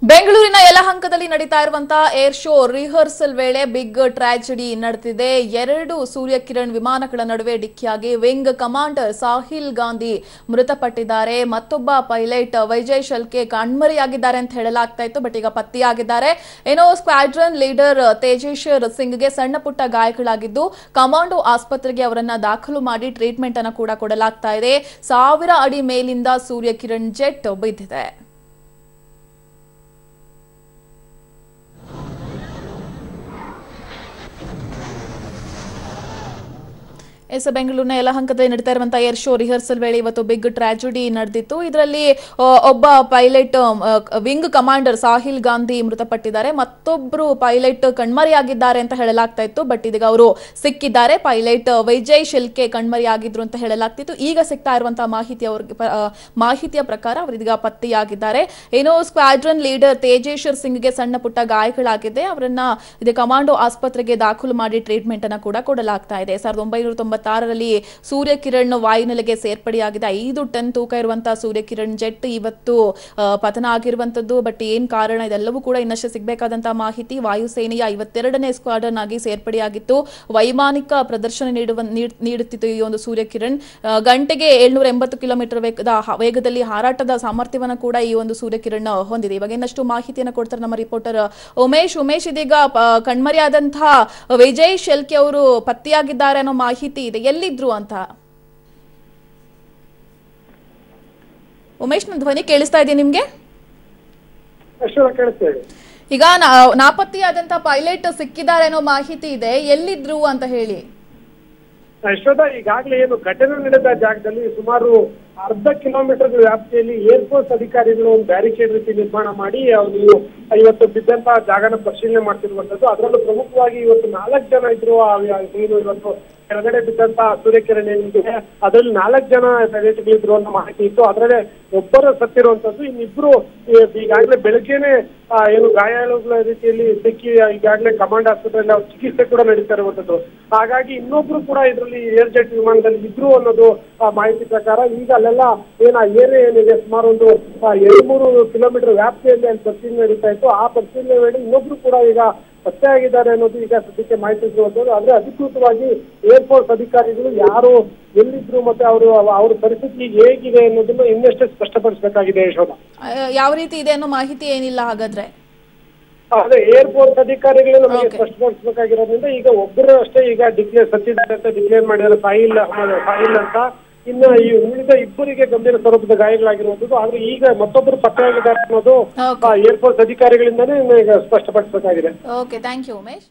ಬೆಂಗಳೂರಿನ ಯಲಹಂಕದಲ್ಲಿ ನಡೀತಾ ಇರುವಂತಹ ಏರ್ ಶೋ ರಿಹರ್ಸಲ್ ವೇಳೆ ಬಿಗ್ ಟ್ರಾಜಿಡಿ ನಡೆದಿದೆ. ಎರಡು ಸೂರ್ಯ ಕಿರಣ್ ವಿಮಾನಗಳ ನಡುವೆ ಡಿಕ್ಕಿಯಾಗಿ ವಿಂಗ್ ಕಮಾಂಡರ್ ಸಾಹಿಲ್ ಗಾಂಧಿ ಮೃತಪಟ್ಟಿದ್ದಾರೆ. ಮತ್ತೊಬ್ಬ ಪೈಲಟ್ ವಿಜಯ್ ಶೆಲ್ಕೆ ಕಣ್ಮರೆಯಾಗಿದ್ದಾರೆ ಅಂತ ಹೇಳಲಾಗ್ತಾ ಇತ್ತು, ಬಟ್ ಈಗ ಪತ್ತೆಯಾಗಿದ್ದಾರೆ. ಏನೋ ಸ್ಕ್ವಾಡ್ರನ್ ಲೀಡರ್ ತೇಜೇಶ್ವರ್ ಸಿಂಗ್ಗೆ ಸಣ್ಣ ಪುಟ್ಟ ಗಾಯಗಳಾಗಿದ್ದು ಕಮಾಂಡೋ ಆಸ್ಪತ್ರೆಗೆ ಅವರನ್ನ ದಾಖಲು ಮಾಡಿ ಟ್ರೀಟ್ಮೆಂಟ್ ಅನ್ನು ಕೂಡ ಕೊಡಲಾಗ್ತಾ ಇದೆ. 1000 ಅಡಿ ಮೇಲಿಂದ ಸೂರ್ಯ ಕಿರಣ್ ಜೆಟ್ ಬಿದ್ದಿದೆ. ಬೆಂಗಳೂರಿನ ಯಲಹಂಕದಲ್ಲಿ ನಡೀತಾ ಇರುವಂತಹ ಏರ್ ಶೋ ರಿಹರ್ಸಲ್ ವೇಳೆ ಇವತ್ತು ಬಿಗ್ ಟ್ರಾಜಿಡಿ ನಡೆದಿತ್ತು. ಇದರಲ್ಲಿ ಒಬ್ಬ pilot wing commander Sahil Gandhi ಮೃತಪಟ್ಟಿದ್ದಾರೆ. ಮತ್ತೊಬ್ಬರು ಪೈಲಟ್ ಕಣ್ಮರೆಯಾಗಿದ್ದಾರೆ ಅಂತ ಹೇಳಲಾಗ್ತಾ ಇತ್ತು, ಬಟ್ ಇದೀಗ ಅವರು ಸಿಕ್ಕಿದ್ದಾರೆ. ಪೈಲಟ್ ವಿಜಯ್ ಶೆಲ್ಕೆ ಕಣ್ಮರೆಯಾಗಿದ್ರು ಅಂತ ಹೇಳಲಾಗ್ತಿತ್ತು. ಈಗ ಸಿಗ್ತಾ ಇರುವಂತಹ ಮಾಹಿತಿಯ ಪ್ರಕಾರ ಅವರೀಗ ಪತ್ತೆಯಾಗಿದ್ದಾರೆ. ಏನೋ ಸ್ಕ್ವಾಡ್ರನ್ ಲೀಡರ್ ತೇಜೇಶ್ವರ್ ಸಿಂಗ್ಗೆ ಸಣ್ಣ ಪುಟ್ಟ ಗಾಯಗಳಾಗಿದೆ. ಅವರನ್ನ ಕಮಾಂಡೋ ಆಸ್ಪತ್ರೆಗೆ ದಾಖಲು ಮಾಡಿ ಟ್ರೀಟ್ಮೆಂಟ್ ಅನ್ನು ಕೂಡ ಕೊಡಲಾಗ್ತಾ ಇದೆ. 1996ರಲ್ಲಿ ಸೂರ್ಯ ಕಿರಣ್ ವಾಯುನೆಲೆಗೆ ಸೇರ್ಪಡೆಯಾಗಿದೆ. 5 ಟನ್ ತೂಕ ಇರುವಂತಹ ಸೂರ್ಯ ಕಿರಣ್ ಜೆಟ್ ಇವತ್ತು ಪತನ ಆಗಿರುವಂತದ್ದು. ಬಟ್ ಏನ್ ಕಾರಣ ಇದೆಲ್ಲವೂ ಕೂಡ ಇನ್ನಷ್ಟು ಸಿಗಬೇಕಾದಂತಹ ಮಾಹಿತಿ. ವಾಯುಸೇನೆಯ 52ನೇ ಸ್ಕ್ವಾಡ್ರನ್ ಆಗಿ ಸೇರ್ಪಡೆಯಾಗಿತ್ತು. ವೈಮಾನಿಕ ಪ್ರದರ್ಶನ ನೀಡುತ್ತಿತ್ತು ಈ ಒಂದು ಸೂರ್ಯ ಕಿರಣ್. ಗಂಟೆಗೆ 780 ಕಿಲೋಮೀಟರ್ ವೇಗದಲ್ಲಿ ಹಾರಾಟದ ಸಾಮರ್ಥ್ಯವನ್ನು ಕೂಡ ಈ ಒಂದು ಸೂರ್ಯ ಕಿರಣ್ ಹೊಂದಿದೆ. ಇವಾಗ ಇನ್ನಷ್ಟು ಮಾಹಿತಿಯನ್ನು ಕೊಡ್ತಾರೆ ನಮ್ಮ ರಿಪೋರ್ಟರ್ ಉಮೇಶ್. ಇದೀಗ ಕಣ್ಮರೆಯಾದಂತಹ ವಿಜಯ್ ಶೆಲ್ಕೆ ಅವರು ಪತ್ತೆಯಾಗಿದ್ದಾರೆ ಅನ್ನೋ ಮಾಹಿತಿ ಇದೆ, ಎಲ್ಲಿದ್ರು ಅಂತ? ಉಮೇಶ್, ನನ್ನ ಧ್ವನಿ ಕೇಳಿಸ್ತಾ ಇದೆಯಾ ನಿಮ್ಗೆ? ಈಗ ನಾಪತ್ತೆಯಾದಂತಹ ಪೈಲಟ್ ಸಿಕ್ಕಿದ್ದಾರೆ ಅನ್ನೋ ಮಾಹಿತಿ ಇದೆ, ಎಲ್ಲಿದ್ರು ಅಂತ ಹೇಳಿ. ಯಶೋಧ, ಈಗಾಗಲೇ ಏನು ಘಟನೆ ನಡೆದ ಜಾಗದಲ್ಲಿ ಸುಮಾರು ಅರ್ಧ ಕಿಲೋಮೀಟರ್ ವ್ಯಾಪ್ತಿಯಲ್ಲಿ ಏರ್ಫೋರ್ಸ್ ಅಧಿಕಾರಿಗಳು ಒಂದು ಬ್ಯಾರಿಕೇಡ್ ರೀತಿ ನಿರ್ಮಾಣ ಮಾಡಿ ಅವರು ಇವತ್ತು ಬಿದ್ದಂತಹ ಜಾಗನ ಪರಿಶೀಲನೆ ಮಾಡ್ತಿರುವಂತದ್ದು. ಅದರಲ್ಲೂ ಪ್ರಮುಖವಾಗಿ ಇವತ್ತು 4 ಜನ ಇದ್ರು. ಏನು ಇವತ್ತು ಕೆಳಗಡೆ ಬಿದ್ದಂತಹ ಸೂರ್ಯಕಿರಣ್ ಏನಿದೆ ಅದರಲ್ಲಿ 4 ಜನ ಪೈಲಟ್ಗಳಿದ್ರು ಅನ್ನೋ ಮಾಹಿತಿ ಇತ್ತು. ಅದರಲ್ಲೇ ಒಬ್ಬರು ಸತ್ತಿರುವಂತದ್ದು, ಇನ್ನಿಬ್ರು ಈಗಾಗಲೇ ಬೆಳಗ್ಗೆನೆ ಏನು ಗಾಯಾಳುಗಳ ರೀತಿಯಲ್ಲಿ ಸಿಕ್ಕಿ ಈಗಾಗಲೇ ಕಮಾಂಡ್ ಆಸ್ಪತ್ರೆಯಲ್ಲಿ ಅವ್ರ ಚಿಕಿತ್ಸೆ ಕೂಡ ನಡೀತಾ ಇರುವಂತದ್ದು. ಹಾಗಾಗಿ ಇನ್ನೊಬ್ರು ಕೂಡ ಇದರಲ್ಲಿ ಏರ್ ಜೆಟ್ ವಿಮಾನದಲ್ಲಿ ಇದ್ರು ಅನ್ನೋದು ಮಾಹಿತಿ ಪ್ರಕಾರ. ಈಗ ಅಲ್ಲೆಲ್ಲ ಏರಿಯಾ ಏನಿದೆ ಸುಮಾರು ಒಂದು 2-3 ಕಿಲೋಮೀಟರ್ ವ್ಯಾಪ್ತಿಯಲ್ಲಿ ಅಲ್ಲಿ ಪರಿಶೀಲನೆ ನಡೀತಾ ಇತ್ತು. ಆ ಪರಿಶೀಲನೆ ವೇಳೆ ಇನ್ನೊಬ್ರು ಕೂಡ ಈಗ ಪತ್ತೆಯಾಗಿದ್ದಾರೆ ಅನ್ನೋದು ಈಗ ಸದ್ಯಕ್ಕೆ ಮಾಹಿತಿ ಸಿಗುವಂತದ್ದು. ಆದ್ರೆ ಅಧಿಕೃತವಾಗಿ ಏರ್ಫೋರ್ಸ್ ಅಧಿಕಾರಿಗಳು ಯಾರು ಎಲ್ಲಿದ್ರು ಮತ್ತೆ ಅವ್ರ ಪರಿಸ್ಥಿತಿ ಹೇಗಿದೆ ಅನ್ನೋದನ್ನು ಇನ್ನಷ್ಟೇ ಸ್ಪಷ್ಟಪಡಿಸಬೇಕಾಗಿದೆ. ಯಶೋಧ, ಯಾವ ರೀತಿ ಇದೆ ಅನ್ನೋ ಮಾಹಿತಿ ಏನಿಲ್ಲ ಹಾಗಾದ್ರೆ? ಅದೇ ಏರ್ಫೋರ್ಸ್ ಅಧಿಕಾರಿಗಳು ನಮಗೆ ಸ್ಪಷ್ಟಪಡಿಸಬೇಕಾಗಿರೋದ್ರಿಂದ ಈಗ ಒಬ್ಬರು ಅಷ್ಟೇ ಈಗ ಸತ್ತಿದ್ದಾರೆ ಅಂತ ಡಿಕ್ಲೇರ್ ಮಾಡಿದ್ದಾರೆ, ಸಾಹಿಲ್ ಅಂತ. ಇನ್ನು ಈ ಉಳಿದ ಇಬ್ಬರಿಗೆ ಗಂಭೀರ ಸ್ವರೂಪದ ಗಾಯಗಳಾಗಿರುವಂತದ್ದು. ಆದ್ರೆ ಈಗ ಮತ್ತೊಬ್ಬರು ಪತ್ತೆಯಾಗಿದ್ದಾರೆ ಅನ್ನೋದು ಏರ್ಫೋರ್ಸ್ ಅಧಿಕಾರಿಗಳಿಂದಾನೇ ಈಗ ಸ್ಪಷ್ಟಪಡಿಸಬೇಕಾಗಿದೆ. Okay, thank you Umesh.